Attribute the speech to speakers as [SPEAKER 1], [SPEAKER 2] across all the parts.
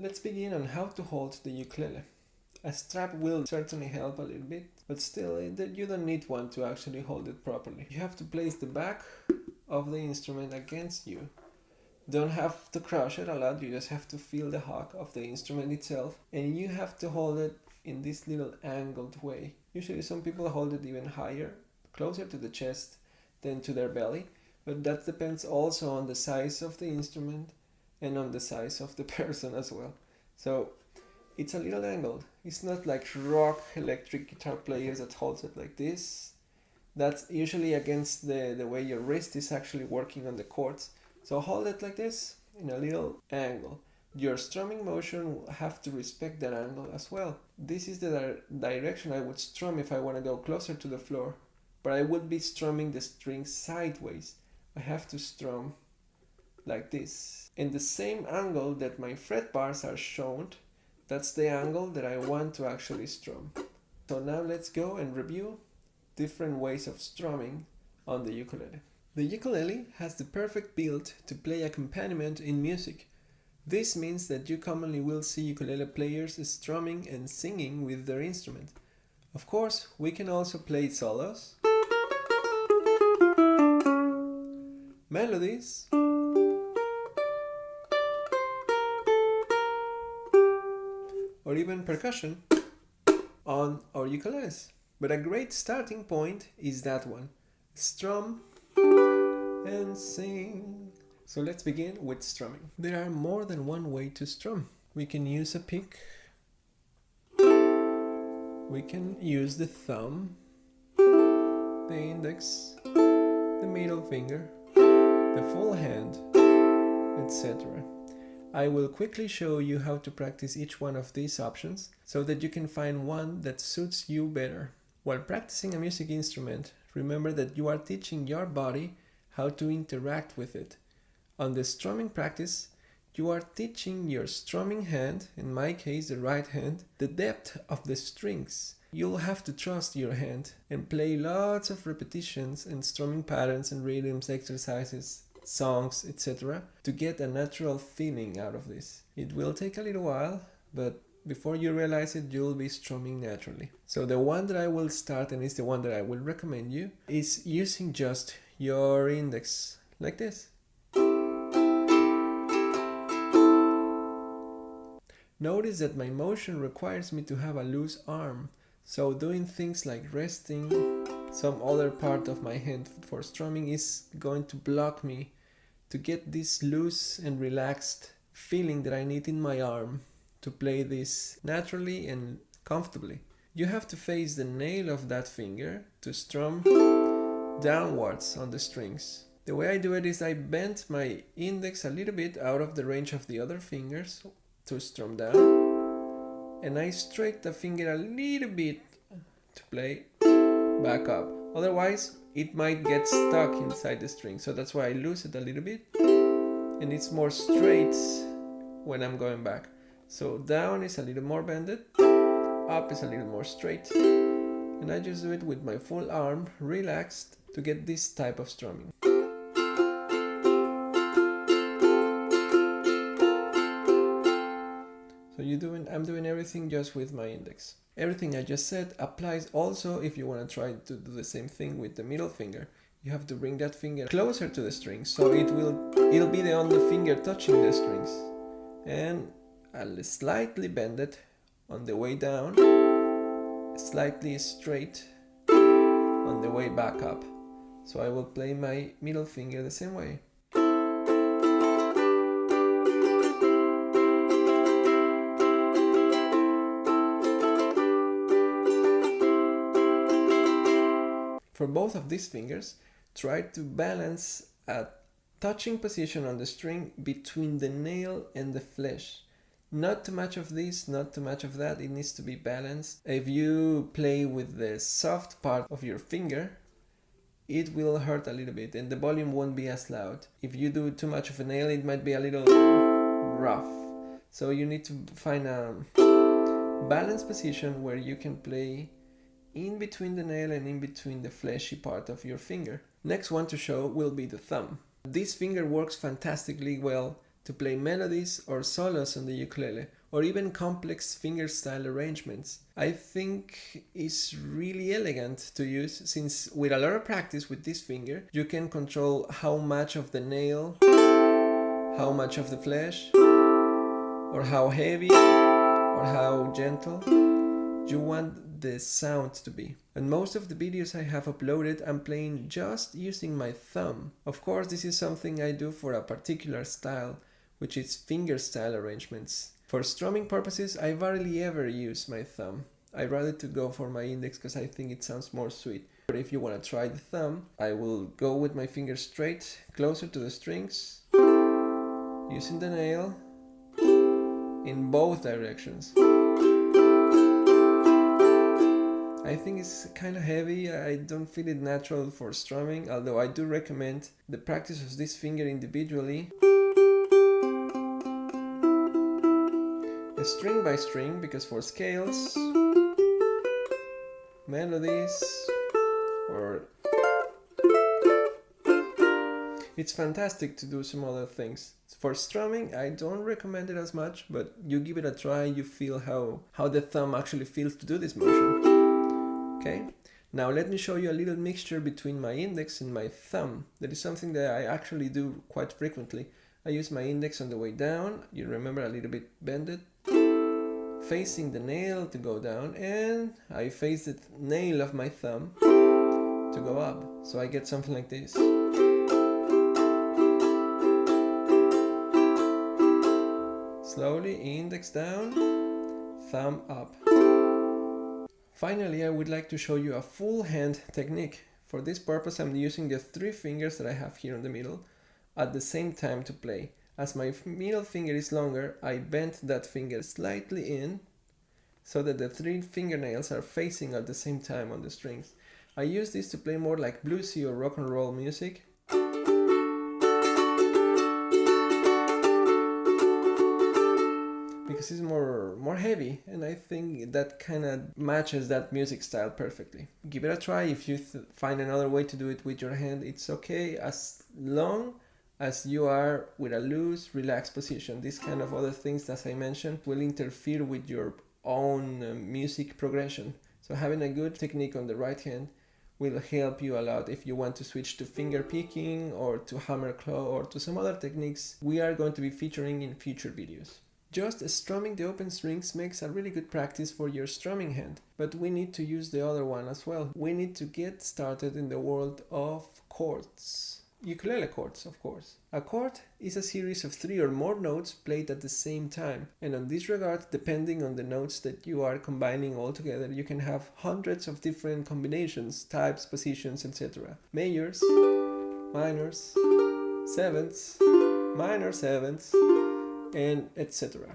[SPEAKER 1] let's begin on how to hold the ukulele. A strap will certainly help a little bit, but still you don't need one to actually hold it properly. You have to place the back of the instrument against you. Don't have to crush it a lot, you just have to feel the hug of the instrument itself, and you have to hold it in this little angled way. Usually some people hold it even higher, closer to the chest than to their belly, but that depends also on the size of the instrument and on the size of the person as well. So it's a little angled. It's not like rock electric guitar players that holds it like this. That's usually against the way your wrist is actually working on the chords. So hold it like this in a little angle. Your strumming motion will have to respect that angle as well. This is the direction I would strum if I want to go closer to the floor, but I would be strumming the strings sideways. I have to strum like this. In the same angle that my fret bars are shown, that's the angle that I want to actually strum. So now let's go and review different ways of strumming on the ukulele. The ukulele has the perfect build to play accompaniment in music. This means that you commonly will see ukulele players strumming and singing with their instrument. Of course, we can also play solos, melodies, or even percussion on our ukuleles. But a great starting point is that one. Strum and sing. So let's begin with strumming. There are more than one way to strum. We can use a pick. We can use the thumb, the index, the middle finger, the full hand, etc. I will quickly show you how to practice each one of these options so that you can find one that suits you better. While practicing a music instrument, remember that you are teaching your body how to interact with it. On the strumming practice, you are teaching your strumming hand, in my case the right hand, the depth of the strings. You'll have to trust your hand and play lots of repetitions and strumming patterns and rhythms, exercises, songs, etc. to get a natural feeling out of this. It will take a little while, but before you realize it, you'll be strumming naturally. So the one that I will start, and is the one that I will recommend you, is using just your index, like this. Notice that my motion requires me to have a loose arm, so doing things like resting some other part of my hand for strumming is going to block me to get this loose and relaxed feeling that I need in my arm to play this naturally and comfortably. You have to face the nail of that finger to strum downwards on the strings. The way I do it is I bend my index a little bit out of the range of the other fingers to strum down, and I straight the finger a little bit to play back up. Otherwise, it might get stuck inside the string, so that's why I loose it a little bit, and it's more straight when I'm going back. So down is a little more bended, up is a little more straight, and I just do it with my full arm relaxed to get this type of strumming. So I'm doing everything just with my index. Everything I just said applies also if you want to try to do the same thing with the middle finger. You have to bring that finger closer to the string, so it'll be the only finger touching the strings. And I'll slightly bend it on the way down, slightly straight on the way back up. So I will play my middle finger the same way. For both of these fingers, try to balance a touching position on the string between the nail and the flesh. Not too much of this, not too much of that, it needs to be balanced. If you play with the soft part of your finger, it will hurt a little bit and the volume won't be as loud. If you do too much of a nail, it might be a little rough. So you need to find a balanced position where you can play in between the nail and in between the fleshy part of your finger. Next one to show will be the thumb. This finger works fantastically well to play melodies or solos on the ukulele, or even complex fingerstyle arrangements. I think it's really elegant to use, since with a lot of practice with this finger, you can control how much of the nail, how much of the flesh, or how heavy or how gentle you want the sound to be. And most of the videos I have uploaded, I'm playing just using my thumb. Of course, this is something I do for a particular style, which is fingerstyle arrangements. For strumming purposes, I rarely ever use my thumb. I rather to go for my index because I think it sounds more sweet. But if you want to try the thumb, I will go with my finger straight, closer to the strings, using the nail in both directions. I think it's kind of heavy. I don't feel it natural for strumming, although I do recommend the practice of this finger individually, string by string, because for scales, melodies, or it's fantastic to do some other things. For strumming, I don't recommend it as much, but you give it a try, you feel how the thumb actually feels to do this motion. Okay, now let me show you a little mixture between my index and my thumb. That is something that I actually do quite frequently. I use my index on the way down, you remember, a little bit bended, facing the nail to go down, and I face the nail of my thumb to go up. So I get something like this. Slowly, index down, thumb up. Finally, I would like to show you a full hand technique. For this purpose, I'm using the 3 fingers that I have here in the middle at the same time to play. As my middle finger is longer, I bent that finger slightly in so that the 3 fingernails are facing at the same time on the strings. I use this to play more like bluesy or rock and roll music. Because it's more heavy, and I think that kind of matches that music style perfectly. Give it a try. If you find another way to do it with your hand, it's okay, as long as you are with a loose, relaxed position. These kind of other things, as I mentioned, will interfere with your own music progression. So having a good technique on the right hand will help you a lot if you want to switch to finger picking or to hammer claw or to some other techniques we are going to be featuring in future videos. Just strumming the open strings makes a really good practice for your strumming hand, but we need to use the other one as well. We need to get started in the world of chords. Ukulele chords, of course. A chord is a series of 3 or more notes played at the same time, and on this regard, depending on the notes that you are combining all together, you can have hundreds of different combinations, types, positions, etc. Majors, minors, sevenths, minor sevenths, and etc.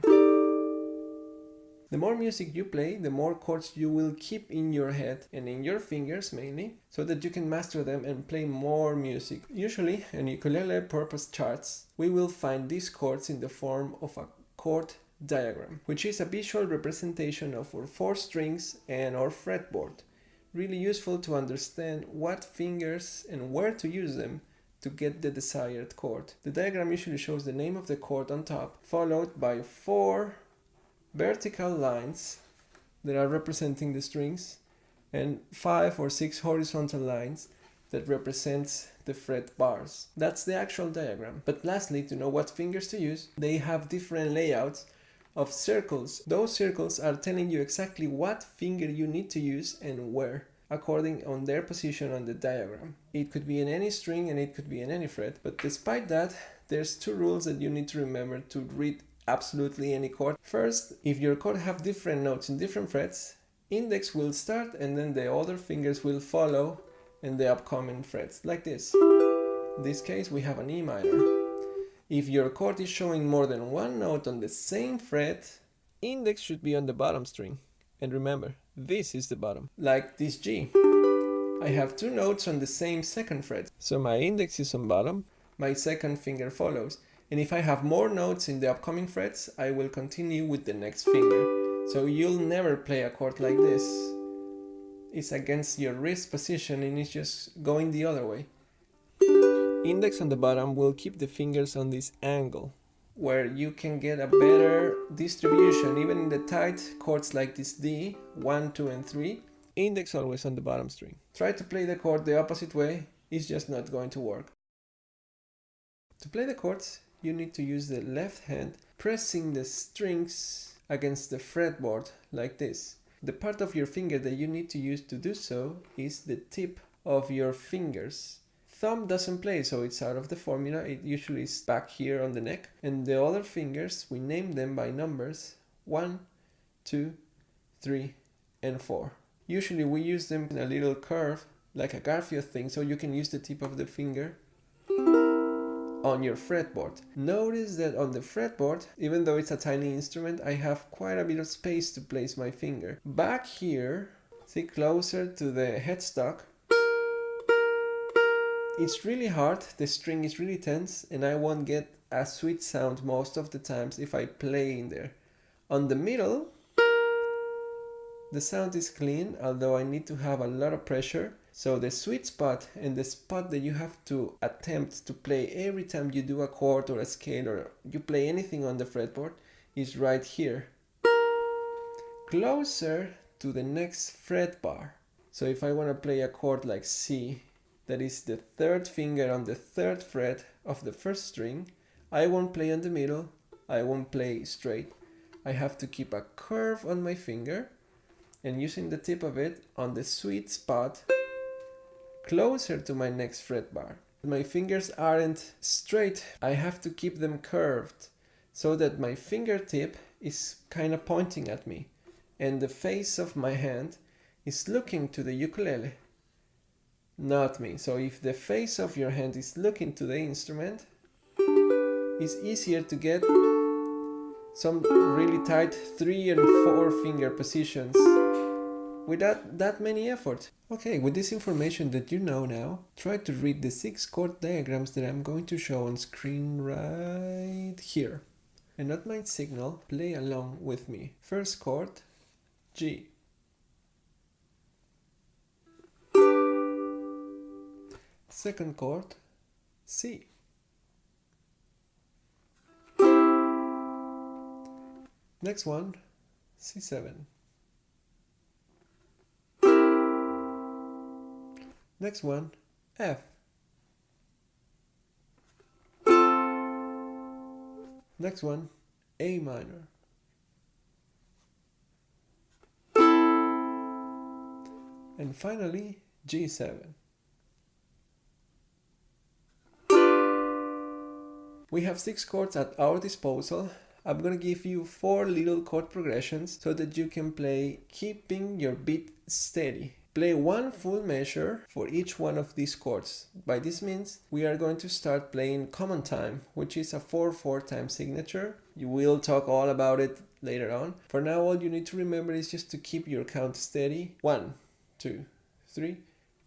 [SPEAKER 1] The more music you play, the more chords you will keep in your head and in your fingers mainly, so that you can master them and play more music. Usually, in ukulele purpose charts, we will find these chords in the form of a chord diagram, which is a visual representation of our 4 strings and our fretboard. Really useful to understand what fingers and where to use them to get the desired chord. The diagram usually shows the name of the chord on top, followed by 4 vertical lines that are representing the strings, and 5 or 6 horizontal lines that represents the fret bars. That's the actual diagram. But lastly, to know what fingers to use, they have different layouts of circles. Those circles are telling you exactly what finger you need to use and where, according on their position on the diagram. It could be in any string and it could be in any fret, but despite that, there's 2 rules that you need to remember to read absolutely any chord. First, if your chord have different notes in different frets, index will start and then the other fingers will follow in the upcoming frets, like this. In this case, we have an E minor. If your chord is showing more than 1 note on the same fret, index should be on the bottom string. And remember, this is the bottom, like this G. I have 2 notes on the same 2nd fret, so my index is on bottom, my 2nd finger follows. And if I have more notes in the upcoming frets, I will continue with the next finger. So you'll never play a chord like this. It's against your wrist position and it's just going the other way. Index on the bottom will keep the fingers on this angle. where you can get a better distribution, even in the tight chords like this D, 1, 2, and 3. Index always on the bottom string. Try to play the chord the opposite way, it's just not going to work. To play the chords, you need to use the left hand, pressing the strings against the fretboard like this. The part of your finger that you need to use to do so is the tip of your fingers. Thumb doesn't play, so it's out of the formula. It usually is back here on the neck. And the other fingers, we name them by numbers 1, 2, 3, and 4. Usually we use them in a little curve, like a Garfield thing, so you can use the tip of the finger on your fretboard. Notice that on the fretboard, even though it's a tiny instrument, I have quite a bit of space to place my finger. Back here, see, closer to the headstock, it's really hard, the string is really tense, and I won't get a sweet sound most of the times if I play in there. On the middle, the sound is clean, although I need to have a lot of pressure. So the sweet spot and the spot that you have to attempt to play every time you do a chord or a scale or you play anything on the fretboard is right here, closer to the next fret bar. So if I want to play a chord like C, that is the third finger on the third fret of the first string, I won't play on the middle, I won't play straight. I have to keep a curve on my finger and using the tip of it on the sweet spot closer to my next fret bar. My fingers aren't straight, I have to keep them curved so that my fingertip is kind of pointing at me and the face of my hand is looking to the ukulele, not me. So if the face of your hand is looking to the instrument, it's easier to get some really tight 3 and 4 finger positions without that many effort. Okay, with this information that you know now, try to read the 6 chord diagrams that I'm going to show on screen right here. And at my signal, play along with me. First chord, G. Second chord, C. Next one, C7. Next one, F. Next one, A minor. And finally, G7. We have 6 chords at our disposal. I'm gonna give you 4 little chord progressions so that you can play keeping your beat steady. Play 1 full measure for each one of these chords. By this means, we are going to start playing common time, which is a 4/4 time signature. You will talk all about it later on. For now, all you need to remember is just to keep your count steady. 1, 2, 3,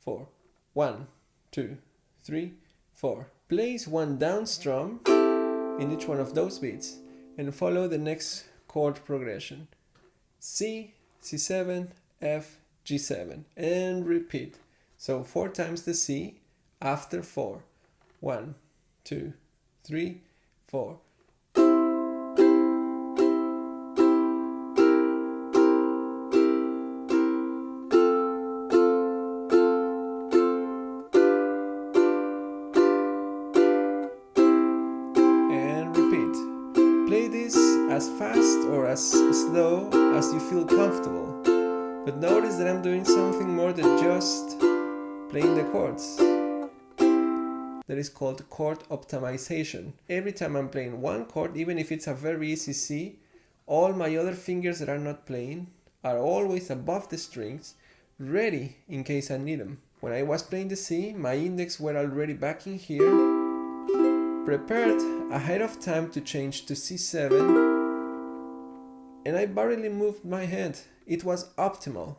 [SPEAKER 1] 4. 1, 2, 3, 4. Place 1 down strum in each one of those beats and follow the next chord progression. C, C7, F, G7, and repeat. So 4 times the C after 4. 1, 2, 3, 4. And repeat. Play this as fast or as slow as you feel comfortable. But notice that I'm doing something more than just playing the chords. That is called chord optimization. Every time I'm playing one chord, even if it's a very easy C, all my other fingers that are not playing are always above the strings, ready in case I need them. When I was playing the C, my index were already back in here, prepared ahead of time to change to C7, and I barely moved my hand. It was optimal.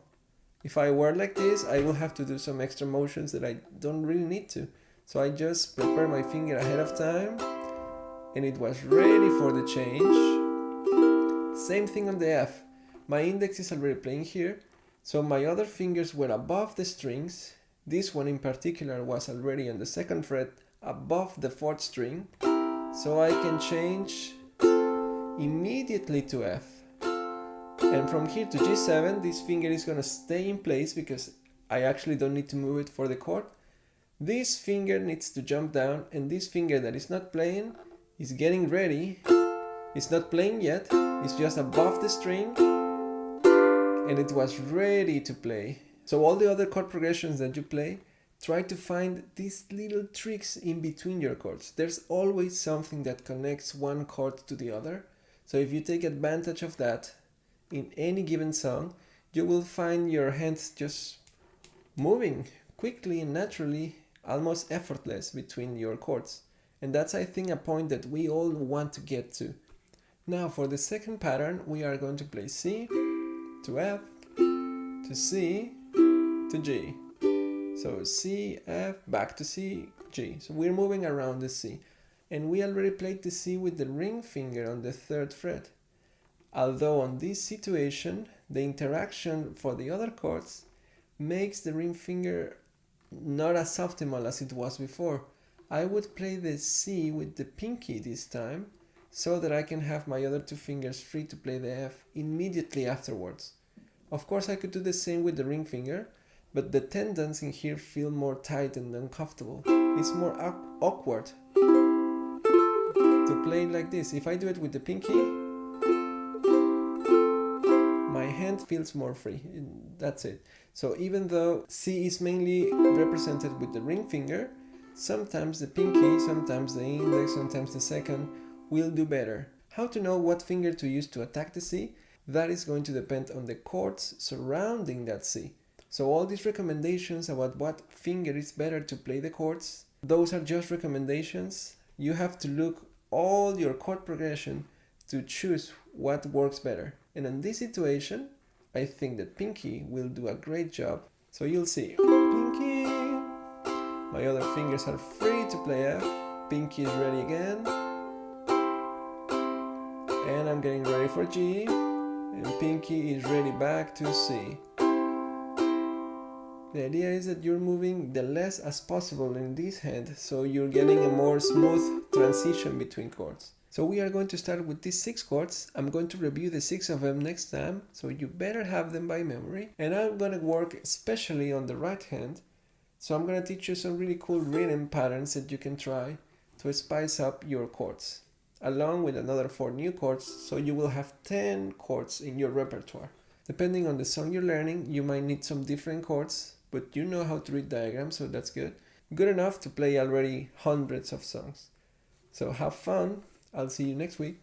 [SPEAKER 1] If I were like this, I will have to do some extra motions that I don't really need to. So I just prepare my finger ahead of time and it was ready for the change. Same thing on the F. My index is already playing here, so my other fingers were above the strings. This one in particular was already on the 2nd fret above the 4th string. So I can change immediately to F. And from here to G7, this finger is going to stay in place because I actually don't need to move it for the chord. This finger needs to jump down, and this finger that is not playing is getting ready. It's not playing yet, it's just above the string, and it was ready to play. So all the other chord progressions that you play, try to find these little tricks in between your chords. There's always something that connects one chord to the other. So if you take advantage of that in any given song, you will find your hands just moving quickly and naturally, almost effortless between your chords. And that's, I think, a point that we all want to get to. Now for the second pattern, we are going to play C to F to C to G. So C, F, back to C, G. So we're moving around the C. And we already played the C with the ring finger on the 3rd fret. Although on this situation, the interaction for the other chords makes the ring finger not as optimal as it was before. I would play the C with the pinky this time, so that I can have my other 2 fingers free to play the F immediately afterwards. Of course, I could do the same with the ring finger, but the tendons in here feel more tight and uncomfortable. It's more awkward to play like this. If I do it with the pinky, my hand feels more free. That's it. So even though C is mainly represented with the ring finger, sometimes the pinky, sometimes the index, sometimes the second will do better. How to know what finger to use to attack the C? That is going to depend on the chords surrounding that C. So all these recommendations about what finger is better to play the chords, those are just recommendations. You have to look all your chord progression to choose what works better. And in this situation, I think that pinky will do a great job. So you'll see, pinky, my other fingers are free to play F, pinky is ready again, and I'm getting ready for G, and pinky is ready back to C. The idea is that you're moving the less as possible in this hand, so you're getting a more smooth transition between chords. So we are going to start with these 6 chords. I'm going to review the 6 of them next time, so you better have them by memory. And I'm going to work especially on the right hand, so I'm going to teach you some really cool rhythm patterns that you can try to spice up your chords, along with another 4 new chords, so you will have 10 chords in your repertoire. Depending on the song you're learning, you might need some different chords, but you know how to read diagrams, so that's good. Good enough to play already hundreds of songs. So have fun. I'll see you next week.